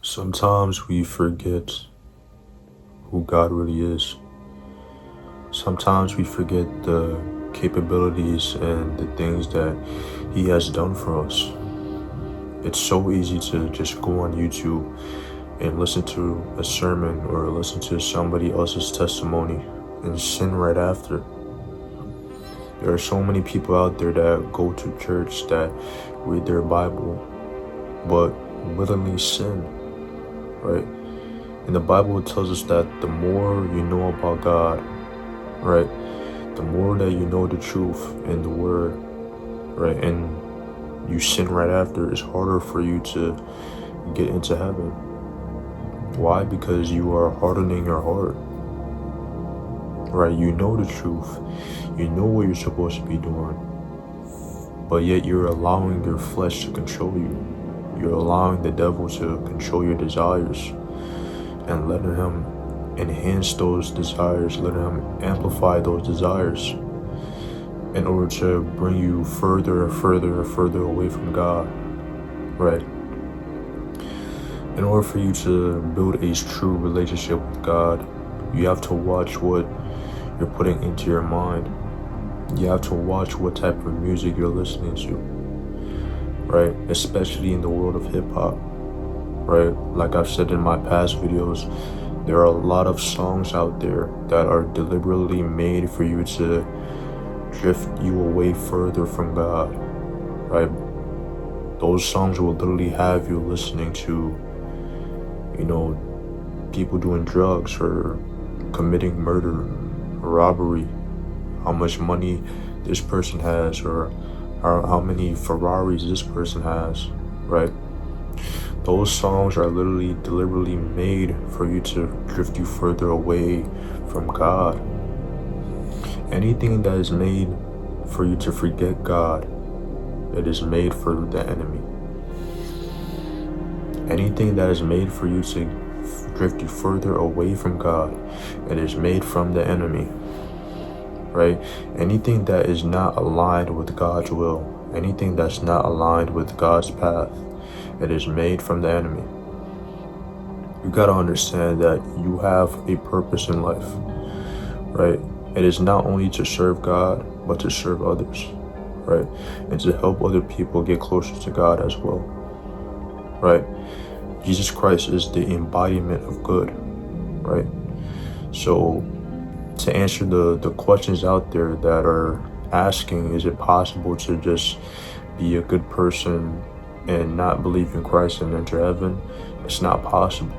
Sometimes we forget who God really is. Sometimes we forget the capabilities and the things that He has done for us. It's so easy to just go on YouTube and listen to a sermon or listen to somebody else's testimony and sin right after. There are so many people out there that go to church, that read their Bible, but willingly sin, right? And the Bible tells us that the more you know about God, right, the more that you know the truth in the Word, right, and you sin right after, it's harder for you to get into heaven. Why? Because you are hardening your heart, right? You know the truth, you know what you're supposed to be doing, but yet you're allowing your flesh to control you. You're allowing the devil to control your desires and letting him enhance those desires, letting him amplify those desires in order to bring you further and further and further away from God, right? In order for you to build a true relationship with God, you have to watch what you're putting into your mind. You have to watch what type of music you're listening to, right? Especially in the world of hip-hop, right? Like I've said in my past videos, there are a lot of songs out there that are deliberately made for you to drift you away further from God, right? Those songs will literally have you listening to, people doing drugs or committing murder, robbery, how much money this person has, or how many Ferraris this person has, right? Those songs are literally deliberately made for you to drift you further away from God. Anything that is made for you to forget God, it is made for the enemy. Anything that is made for you to drift you further away from God, it is made from the enemy, right? Anything that is not aligned with God's will, anything that's not aligned with God's path, it is made from the enemy. You gotta understand that you have a purpose in life, right? It is not only to serve God, but to serve others, right? And to help other people get closer to God as well, right? Jesus Christ is the embodiment of good, right? So to answer the questions out there that are asking, is it possible to just be a good person and not believe in Christ and enter heaven? It's not possible,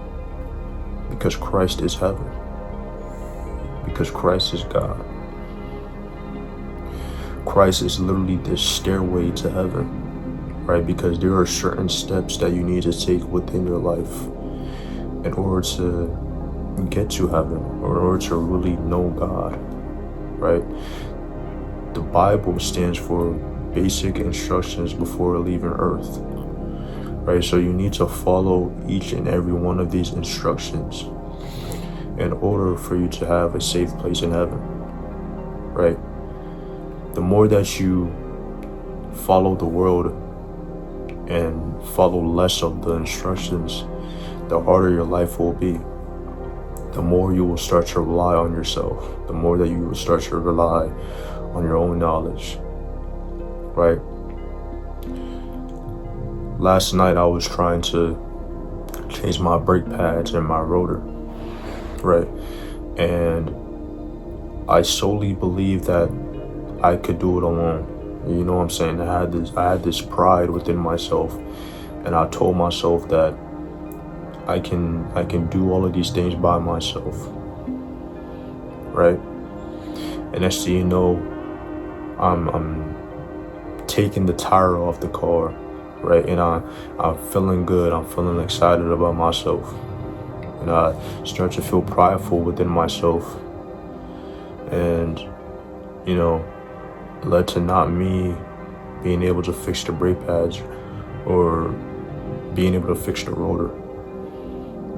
because Christ is heaven, because Christ is God. Christ is literally the stairway to heaven, right? Because there are certain steps that you need to take within your life in order to get to heaven, or in order to really know God, right? The Bible stands for basic instructions before leaving earth, right? So you need to follow each and every one of these instructions in order for you to have a safe place in heaven, right? The more that you follow the world and follow less of the instructions, the harder your life will be. The more you will start to rely on yourself, the more that you will start to rely on your own knowledge, right? Last night I was trying to change my brake pads and my rotor, right? And I solely believed that I could do it alone. You know what I'm saying? I had this pride within myself, and I told myself that I can do all of these things by myself, right? And next thing you know, I'm taking the tire off the car, right? And I'm feeling good. I'm feeling excited about myself, and I start to feel prideful within myself, and led to not me being able to fix the brake pads or being able to fix the rotor,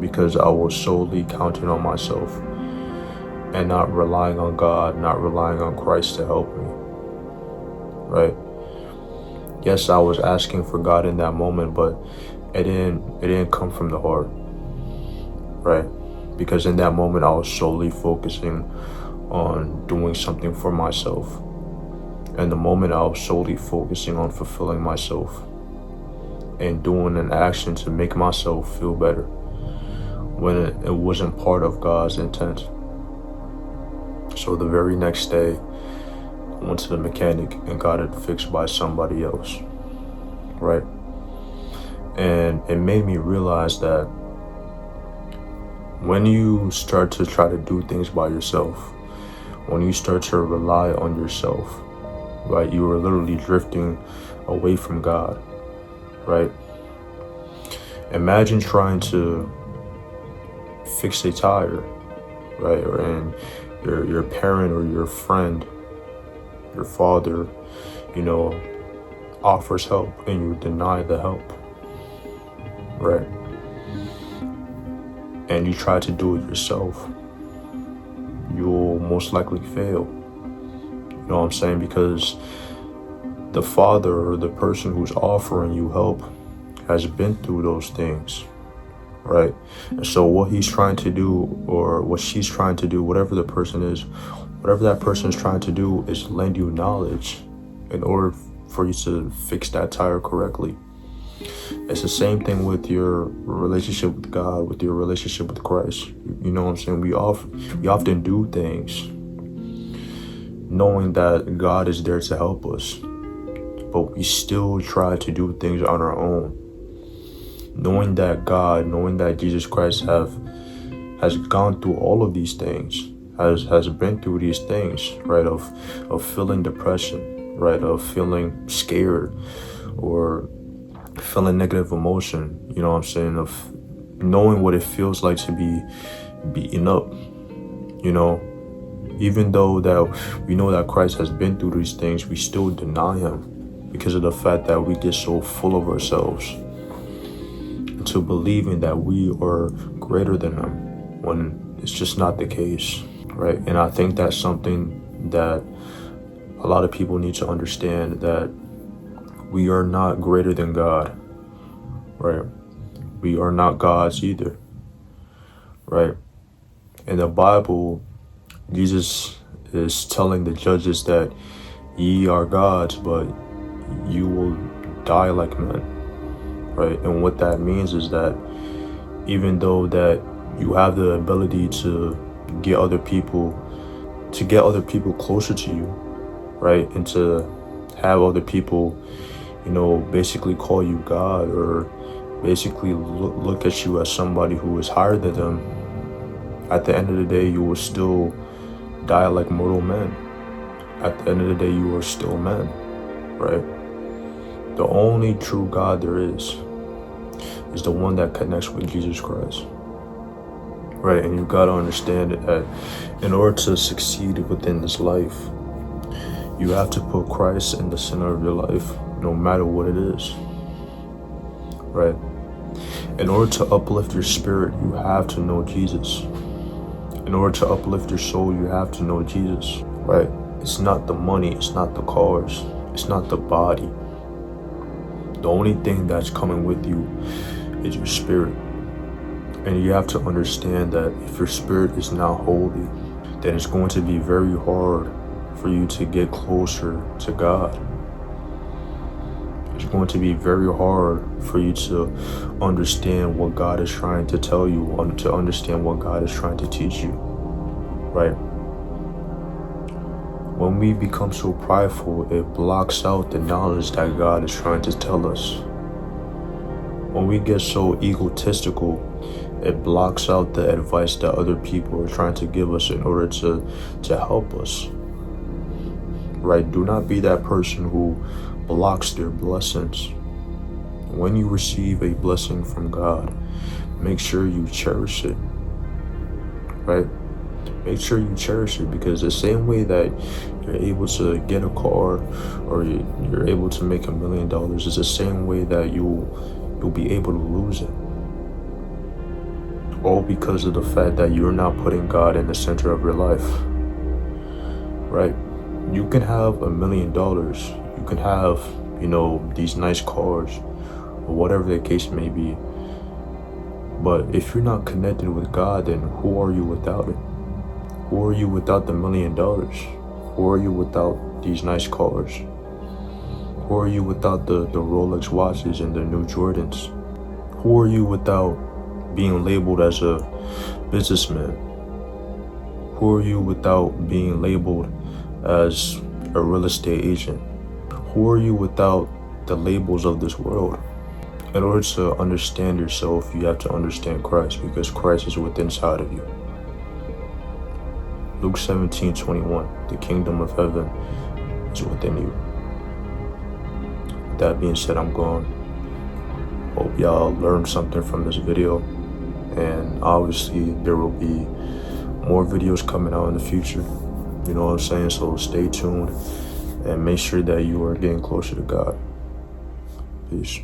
because I was solely counting on myself and not relying on God, not relying on Christ to help me, right? Yes, I was asking for God in that moment, but it didn't come from the heart, right? Because in that moment I was solely focusing on doing something for myself. And the moment I was solely focusing on fulfilling myself and doing an action to make myself feel better, when it wasn't part of God's intent. So the very next day, I went to the mechanic and got it fixed by somebody else, right? And it made me realize that when you start to try to do things by yourself, when you start to rely on yourself, right, you are literally drifting away from God, right? Imagine trying to fix a tire, right? And your parent or your friend, your father, offers help and you deny the help, right? And you try to do it yourself, you'll most likely fail. You know what I'm saying? Because the father or the person who's offering you help has been through those things, right? And so what he's trying to do, or what she's trying to do, whatever that person is trying to do, is lend you knowledge in order for you to fix that tire correctly. It's the same thing with your relationship with God, with your relationship with Christ. You know what I'm saying? We often do things knowing that God is there to help us, but we still try to do things on our own, knowing that Jesus Christ has gone through all of these things, has been through these things, right? Of feeling depression, right? Of feeling scared, or feeling negative emotion, you know what I'm saying? Of knowing what it feels like to be beaten up, even though that we know that Christ has been through these things, we still deny him because of the fact that we get so full of ourselves to believing that we are greater than him, when it's just not the case, right? And I think that's something that a lot of people need to understand, that we are not greater than God, right? We are not gods either, right? In the Bible, Jesus is telling the judges that ye are gods, but you will die like men, right? And what that means is that even though that you have the ability to get other people closer to you, right? And to have other people, basically call you God, or basically look at you as somebody who is higher than them, at the end of the day, you will still die like mortal men. At the end of the day, you are still men, right? The only true God there is the one that connects with Jesus Christ, right? And you gotta understand that in order to succeed within this life, you have to put Christ in the center of your life, no matter what it is, right? In order to uplift your spirit, you have to know Jesus. In order to uplift your soul, you have to know Jesus, right? It's not the money, it's not the cars, it's not the body. The only thing that's coming with you is your spirit. And you have to understand that if your spirit is not holy, then it's going to be very hard for you to get closer to God. It's going to be very hard for you to understand what God is trying to tell you, to understand what God is trying to teach you, right? When we become so prideful, it blocks out the knowledge that God is trying to tell us. When we get so egotistical, it blocks out the advice that other people are trying to give us in order to help us, right? Do not be that person who blocks their blessings. When you receive a blessing from God, make sure you cherish it, right? Make sure you cherish it, because the same way that you're able to get a car, or you're able to make $1 million, is the same way that you'll be able to lose it. All because of the fact that you're not putting God in the center of your life, right? You can have $1 million, you can have, these nice cars, or whatever the case may be. But if you're not connected with God, then who are you without it? Who are you without the $1 million? Who are you without these nice cars? Who are you without the Rolex watches and the new Jordans? Who are you without being labeled as a businessman? Who are you without being labeled as a real estate agent? Who are you without the labels of this world? In order to understand yourself, you have to understand Christ, because Christ is within inside of you. Luke 17:21, the kingdom of heaven is within you. With that being said, I'm gone. Hope y'all learned something from this video. And obviously there will be more videos coming out in the future. You know what I'm saying? So stay tuned and make sure that you are getting closer to God. Peace.